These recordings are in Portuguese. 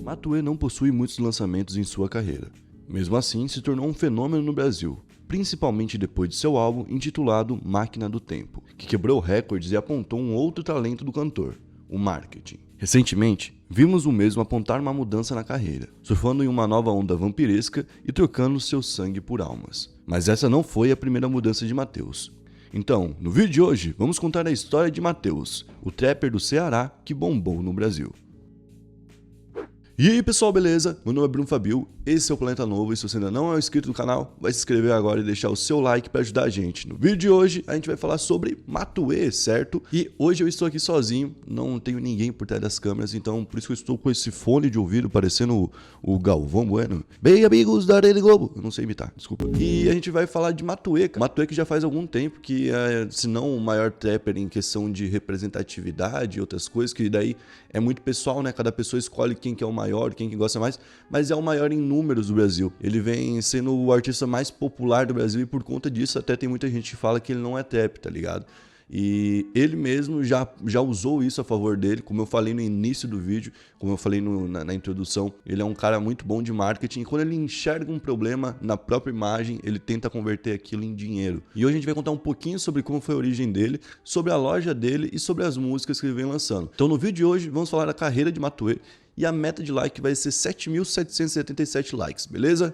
Matuê não possui muitos lançamentos em sua carreira. Mesmo assim, se tornou um fenômeno no Brasil, principalmente depois de seu álbum intitulado Máquina do Tempo, que quebrou recordes e apontou um outro talento do cantor, o marketing. Recentemente, vimos o mesmo apontar uma mudança na carreira, surfando em uma nova onda vampiresca e trocando seu sangue por almas. Mas essa não foi a primeira mudança de Matheus. Então, no vídeo de hoje, vamos contar a história de Matheus, o trapper do Ceará que bombou no Brasil. E aí pessoal, beleza? Meu nome é Bruno Fabio, esse é o Planeta Novo e se você ainda não é inscrito no canal, vai se inscrever agora e deixar o seu like para ajudar a gente. No vídeo de hoje a gente vai falar sobre Matuê, certo? E hoje eu estou aqui sozinho, não tenho ninguém por trás das câmeras, então por isso que eu estou com esse fone de ouvido parecendo o Galvão Bueno. Bem amigos da Rede Globo, eu não sei imitar, desculpa. E a gente vai falar de Matuê, cara. Matuê que já faz algum tempo que é, se não o maior trapper em questão de representatividade e outras coisas, que daí é muito pessoal, né? Cada pessoa escolhe quem que é o maior, quem que gosta mais, mas é o maior em números do Brasil. Ele vem sendo o artista mais popular do Brasil e por conta disso até tem muita gente que fala que ele não é trap, tá ligado? E ele mesmo já usou isso a favor dele, como eu falei no início do vídeo, como eu falei na introdução, ele é um cara muito bom de marketing e quando ele enxerga um problema na própria imagem, ele tenta converter aquilo em dinheiro. E hoje a gente vai contar um pouquinho sobre como foi a origem dele, sobre a loja dele e sobre as músicas que ele vem lançando. Então no vídeo de hoje vamos falar da carreira de Matuê e a meta de like vai ser 7.777 likes, beleza?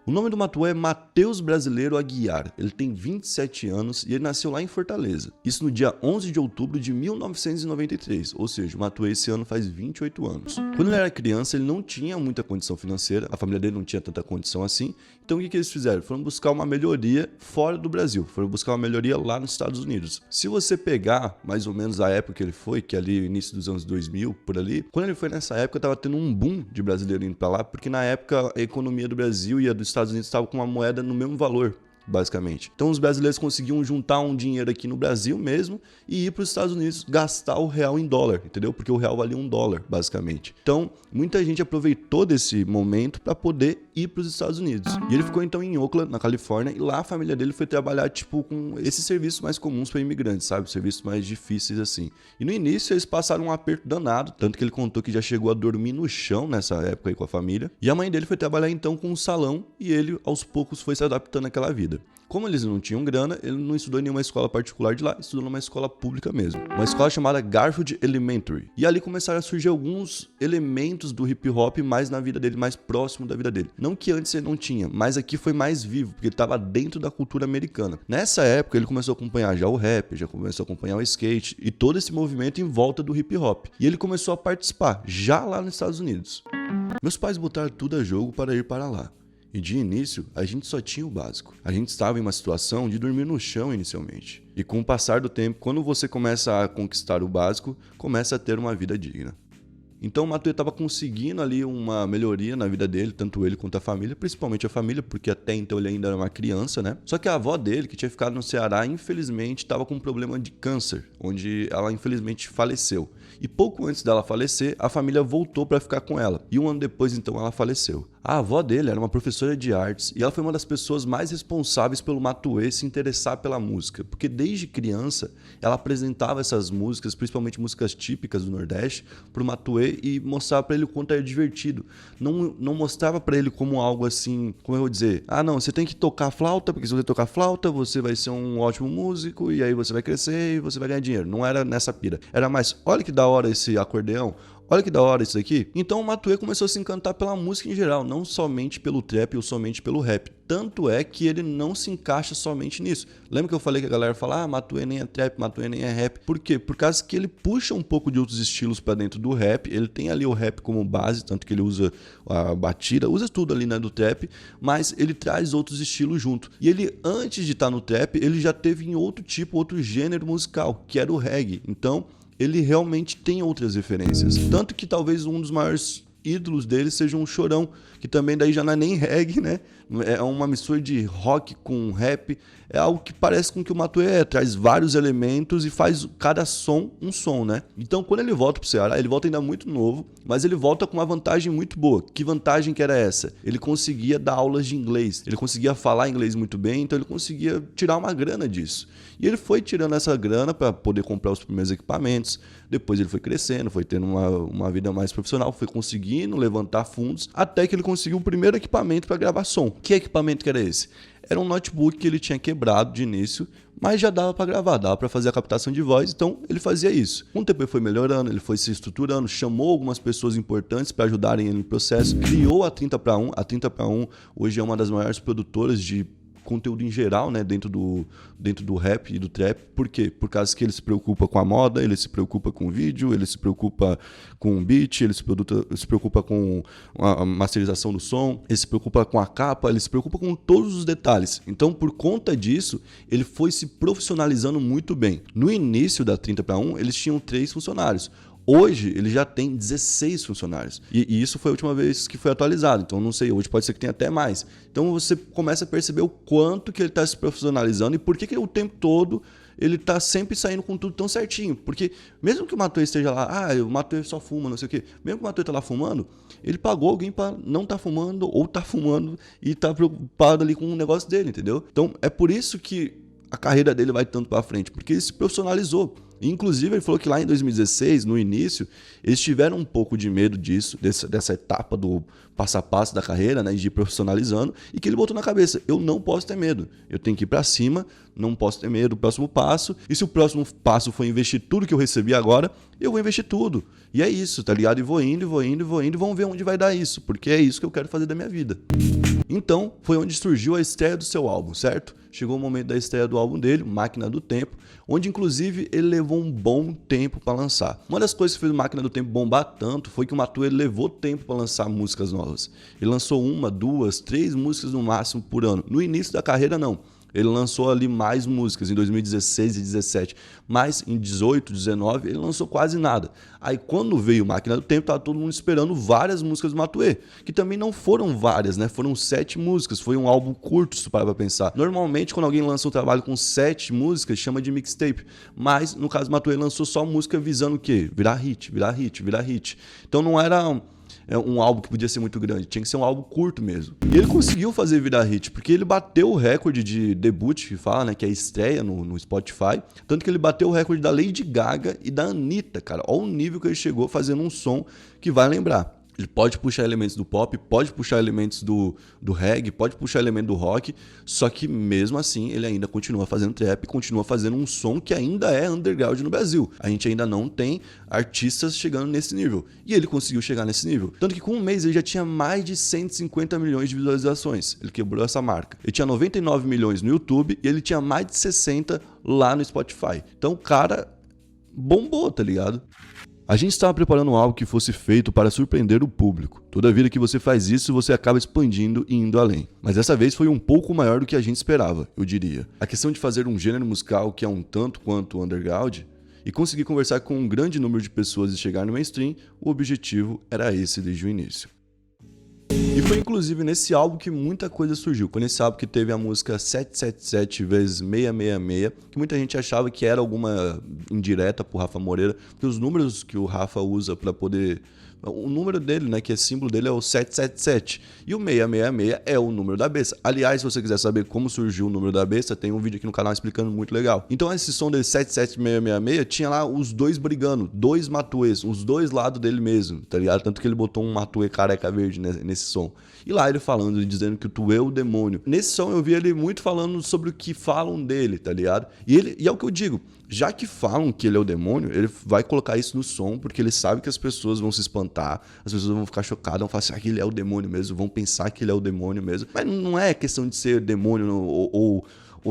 O nome do Matuê é Matheus Brasileiro Aguiar, ele tem 27 anos e ele nasceu lá em Fortaleza. Isso no dia 11 de outubro de 1993, ou seja, o Matuê esse ano faz 28 anos. Quando ele era criança, ele não tinha muita condição financeira, a família dele não tinha tanta condição assim, então o que eles fizeram? Foram buscar uma melhoria fora do Brasil, foram buscar uma melhoria lá nos Estados Unidos. Se você pegar mais ou menos a época que ele foi, que é ali o início dos anos 2000, por ali, quando ele foi nessa época, tava tendo um boom de brasileiro indo pra lá, porque na época a economia do Brasil e a dos Estados Unidos estavam com uma moeda no mesmo valor, basicamente. Então os brasileiros conseguiam juntar um dinheiro aqui no Brasil mesmo e ir para os Estados Unidos gastar o real em dólar, entendeu? Porque o real valia $1, basicamente. Então muita gente aproveitou desse momento para poder ir para os Estados Unidos. E ele ficou então em Oakland, na Califórnia, e lá a família dele foi trabalhar tipo com esses serviços mais comuns para imigrantes, sabe? Serviços mais difíceis assim. E no início eles passaram um aperto danado, tanto que ele contou que já chegou a dormir no chão nessa época aí com a família. E a mãe dele foi trabalhar então com um salão e ele aos poucos foi se adaptando àquela vida. Como eles não tinham grana, ele não estudou em nenhuma escola particular de lá, estudou numa escola pública mesmo. Uma escola chamada Garfield Elementary. E ali começaram a surgir alguns elementos do hip hop mais na vida dele, mais próximo da vida dele. Não que antes ele não tinha, mas aqui foi mais vivo, porque ele estava dentro da cultura americana. Nessa época ele começou a acompanhar já o rap, já começou a acompanhar o skate e todo esse movimento em volta do hip hop. E ele começou a participar, já lá nos Estados Unidos. Meus pais botaram tudo a jogo para ir para lá. E de início, a gente só tinha o básico. A gente estava em uma situação de dormir no chão inicialmente. E com o passar do tempo, quando você começa a conquistar o básico, começa a ter uma vida digna. Então o Matuê estava conseguindo ali uma melhoria na vida dele, tanto ele quanto a família, principalmente a família, porque até então ele ainda era uma criança, né? Só que a avó dele, que tinha ficado no Ceará, infelizmente estava com um problema de câncer, onde ela infelizmente faleceu. E pouco antes dela falecer, a família voltou para ficar com ela. E um ano depois, então, ela faleceu. A avó dele era uma professora de artes e ela foi uma das pessoas mais responsáveis pelo Matuê se interessar pela música, porque desde criança ela apresentava essas músicas, principalmente músicas típicas do Nordeste, para o Matuê e mostrava para ele o quanto era divertido. Não mostrava para ele como algo assim, como eu vou dizer, ah não, você tem que tocar flauta, porque se você tocar flauta você vai ser um ótimo músico e aí você vai crescer e você vai ganhar dinheiro. Não era nessa pira. Era mais, olha que da hora esse acordeão, olha que da hora isso aqui. Então o Matuê começou a se encantar pela música em geral, não somente pelo trap ou somente pelo rap. Tanto é que ele não se encaixa somente nisso. Lembra que eu falei que a galera fala, ah, Matuê nem é trap, Matuê nem é rap. Por quê? Por causa que ele puxa um pouco de outros estilos pra dentro do rap. Ele tem ali o rap como base, tanto que ele usa a batida, usa tudo ali, né, do trap, mas ele traz outros estilos junto. E ele, antes de estar no trap, ele já teve em outro tipo, outro gênero musical, que era o reggae. Então ele realmente tem outras referências. Tanto que talvez um dos maiores ídolos dele seja um Chorão, que também daí já não é nem reggae, né? É uma mistura de rock com rap. É algo que parece com que o Matuê é, traz vários elementos e faz cada som um som, né? Então, quando ele volta pro Ceará, ele volta ainda muito novo, mas ele volta com uma vantagem muito boa. Que vantagem que era essa? Ele conseguia dar aulas de inglês, ele conseguia falar inglês muito bem, então ele conseguia tirar uma grana disso. E ele foi tirando essa grana para poder comprar os primeiros equipamentos, depois ele foi crescendo, foi tendo uma vida mais profissional, foi conseguindo levantar fundos, até que ele conseguiu o primeiro equipamento para gravar som. Que equipamento que era esse? Era um notebook que ele tinha quebrado de início, mas já dava para gravar, dava para fazer a captação de voz, então ele fazia isso. Com o tempo ele foi melhorando, ele foi se estruturando, chamou algumas pessoas importantes para ajudarem ele no processo, criou a 30 para 1. A 30 para 1 hoje é uma das maiores produtoras de conteúdo em geral, né, dentro do rap e do trap. Por quê? Por causa que ele se preocupa com a moda, ele se preocupa com o vídeo, ele se preocupa com o beat, ele se preocupa com a masterização do som, ele se preocupa com a capa, ele se preocupa com todos os detalhes. Então, por conta disso, ele foi se profissionalizando muito bem. No início da 30 para 1, eles tinham 3 funcionários. Hoje, ele já tem 16 funcionários. E isso foi a última vez que foi atualizado. Então, não sei, hoje pode ser que tenha até mais. Então, você começa a perceber o quanto que ele está se profissionalizando e por que o tempo todo ele está sempre saindo com tudo tão certinho. Porque mesmo que o Matuê esteja lá, o Matuê só fuma, não sei o quê. Mesmo que o Matuê está lá fumando, ele pagou alguém para não estar fumando ou tá fumando e está preocupado ali com o negócio dele, entendeu? Então, é por isso que a carreira dele vai tanto para frente, porque ele se profissionalizou. Inclusive, ele falou que lá em 2016, no início, eles tiveram um pouco de medo disso, dessa etapa do passo a passo da carreira, né, de ir profissionalizando, e que ele botou na cabeça, eu não posso ter medo, eu tenho que ir para cima, não posso ter medo do próximo passo, e se o próximo passo for investir tudo que eu recebi agora, eu vou investir tudo. E é isso, tá ligado? E vou indo, e vamos ver onde vai dar isso, porque é isso que eu quero fazer da minha vida. Então, foi onde surgiu a estreia do seu álbum, certo? Chegou o momento da estreia do álbum dele, Máquina do Tempo, onde inclusive ele levou um bom tempo para lançar. Uma das coisas que fez o Máquina do Tempo bombar tanto foi que o Matuê levou tempo para lançar músicas novas. Ele lançou 1, 2, 3 músicas no máximo por ano. No início da carreira, não. Ele lançou ali mais músicas em 2016 e 2017, mas em 18, 19 ele lançou quase nada. Aí quando veio Máquina do Tempo, estava todo mundo esperando várias músicas do Matuê, que também não foram várias, né? Foram 7 músicas, foi um álbum curto, se tu parar pra pensar. Normalmente quando alguém lança um trabalho com 7 músicas, chama de mixtape, mas no caso do Matuê lançou só música visando o quê? Virar hit, virar hit, virar hit. Então não era um álbum que podia ser muito grande, tinha que ser um álbum curto mesmo. E ele conseguiu fazer virar hit, porque ele bateu o recorde de debut, que fala, né, que é a estreia no Spotify, tanto que ele bateu o recorde da Lady Gaga e da Anitta, cara. Olha o nível que ele chegou fazendo um som que vai lembrar. Ele pode puxar elementos do pop, pode puxar elementos do reggae, pode puxar elementos do rock, só que mesmo assim ele ainda continua fazendo trap, continua fazendo um som que ainda é underground no Brasil. A gente ainda não tem artistas chegando nesse nível. E ele conseguiu chegar nesse nível. Tanto que com um mês ele já tinha mais de 150 milhões de visualizações. Ele quebrou essa marca. Ele tinha 99 milhões no YouTube e ele tinha mais de 60 lá no Spotify. Então o cara bombou, tá ligado? A gente estava preparando algo que fosse feito para surpreender o público. Toda vida que você faz isso, você acaba expandindo e indo além. Mas dessa vez foi um pouco maior do que a gente esperava, eu diria. A questão de fazer um gênero musical que é um tanto quanto underground e conseguir conversar com um grande número de pessoas e chegar no mainstream, o objetivo era esse desde o início. E foi inclusive nesse álbum que muita coisa surgiu. Foi nesse álbum que teve a música 777 vezes 666, que muita gente achava que era alguma indireta pro Rafa Moreira, porque os números que o Rafa usa para poder... O número dele, né, que é símbolo dele, é o 777. E o 666 é o número da besta. Aliás, se você quiser saber como surgiu o número da besta, tem um vídeo aqui no canal explicando muito legal. Então esse som dele 77666 tinha lá os dois brigando, 2 Matuês, os dois lados dele mesmo, tá ligado? Tanto que ele botou um Matuê careca verde nesse som. E lá ele falando e dizendo que o tu é o demônio. Nesse som eu vi ele muito falando sobre o que falam dele, tá ligado? E é o que eu digo, já que falam que ele é o demônio, ele vai colocar isso no som, porque ele sabe que as pessoas vão se espantar, as pessoas vão ficar chocadas, vão falar assim, que ele é o demônio mesmo, vão pensar que ele é o demônio mesmo. Mas não é questão de ser demônio ou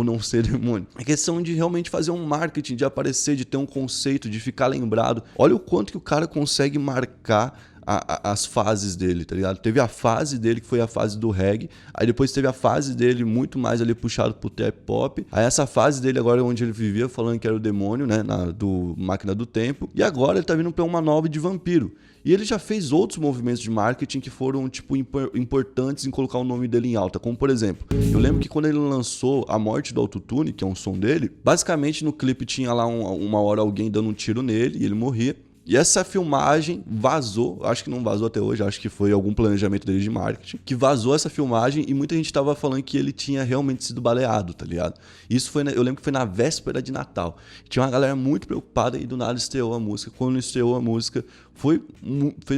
não ser demônio. É questão de realmente fazer um marketing, de aparecer, de ter um conceito, de ficar lembrado. Olha o quanto que o cara consegue marcar as fases dele, tá ligado? Teve a fase dele que foi a fase do reggae, aí depois teve a fase dele muito mais ali puxado pro trap pop, aí essa fase dele agora onde ele vivia falando que era o demônio, né, do Máquina do Tempo, e agora ele tá vindo pra uma nova de vampiro. E ele já fez outros movimentos de marketing que foram, tipo, importantes em colocar o nome dele em alta. Como, por exemplo, eu lembro que quando ele lançou A Morte do Autotune, que é um som dele, basicamente no clipe tinha lá uma hora alguém dando um tiro nele e ele morria. E essa filmagem vazou, acho que não vazou até hoje, acho que foi algum planejamento dele de marketing, que vazou essa filmagem e muita gente tava falando que ele tinha realmente sido baleado, tá ligado? Isso foi, eu lembro que foi na véspera de Natal. Tinha uma galera muito preocupada e do nada estreou a música. Quando estreou a música, foi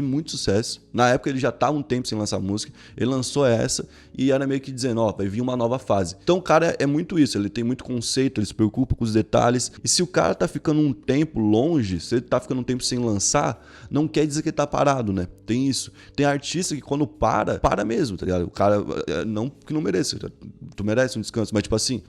muito sucesso. Na época ele já tava um tempo sem lançar música, ele lançou essa e era meio que dizendo, ó, vai vir uma nova fase. Então o cara é muito isso, ele tem muito conceito, ele se preocupa com os detalhes. E se o cara tá ficando um tempo longe, se ele tá ficando um tempo sem lançar, não quer dizer que ele tá parado, né? Tem isso. Tem artista que quando para mesmo, tá ligado? O cara, não que não mereça, tu merece um descanso, mas tipo assim,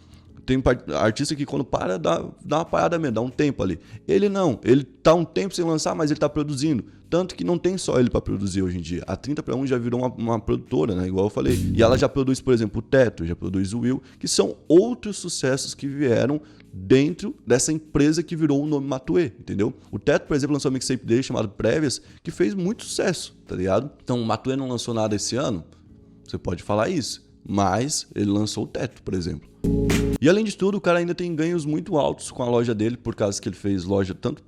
tem artista que quando para, dá uma parada mesmo, dá um tempo ali. Ele não, ele tá um tempo sem lançar, mas ele tá produzindo. Tanto que não tem só ele pra produzir hoje em dia. A 30 para 1 já virou uma produtora, né? Igual eu falei. E ela já produz, por exemplo, o Teto, já produz o Will, que são outros sucessos que vieram dentro dessa empresa que virou o nome Matuê, entendeu? O Teto, por exemplo, lançou um mixtape dele chamado Prévias, que fez muito sucesso, tá ligado? Então o Matuê não lançou nada esse ano, você pode falar isso, mas ele lançou o Teto, por exemplo. E além de tudo, o cara ainda tem ganhos muito altos com a loja dele, por causa que ele fez loja tanto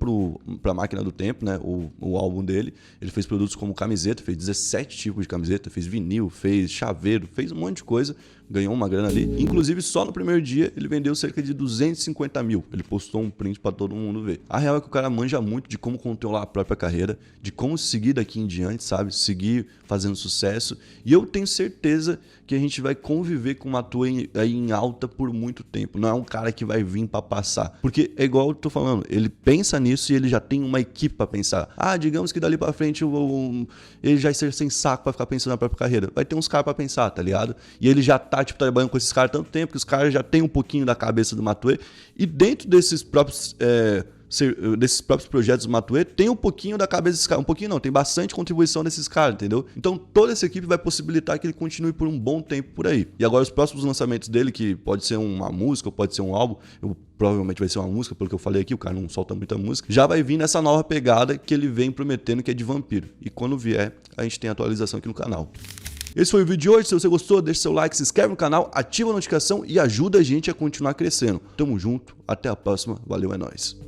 pra Máquina do Tempo, né, o álbum dele, ele fez produtos como camiseta, fez 17 tipos de camiseta, fez vinil, fez chaveiro, fez um monte de coisa, ganhou uma grana ali. Inclusive, só no primeiro dia, ele vendeu cerca de 250 mil. Ele postou um print pra todo mundo ver. A real é que o cara manja muito de como controlar a própria carreira, de como seguir daqui em diante, sabe? Seguir fazendo sucesso. E eu tenho certeza que a gente vai conviver com o Matuê aí em alta por muito tempo. Não é um cara que vai vir pra passar. Porque é igual eu tô falando, ele pensa nisso e ele já tem uma equipe pra pensar. Ah, digamos que dali pra frente ele já ser sem saco pra ficar pensando na própria carreira. Vai ter uns caras pra pensar, tá ligado? E ele já tá, tipo, trabalhando com esses caras há tanto tempo que os caras já tem um pouquinho da cabeça do Matuê. E dentro desses próprios projetos do Matuê, tem um pouquinho da cabeça desses caras. Um pouquinho não, tem bastante contribuição desses caras, entendeu? Então toda essa equipe vai possibilitar que ele continue por um bom tempo por aí. E agora os próximos lançamentos dele, que pode ser uma música ou pode ser um álbum, provavelmente vai ser uma música, pelo que eu falei aqui, o cara não solta muita música, já vai vir nessa nova pegada que ele vem prometendo, que é de vampiro. E quando vier, a gente tem atualização aqui no canal. Esse foi o vídeo de hoje. Se você gostou, deixa seu like, se inscreve no canal, ativa a notificação e ajuda a gente a continuar crescendo. Tamo junto, até a próxima, valeu, é nóis.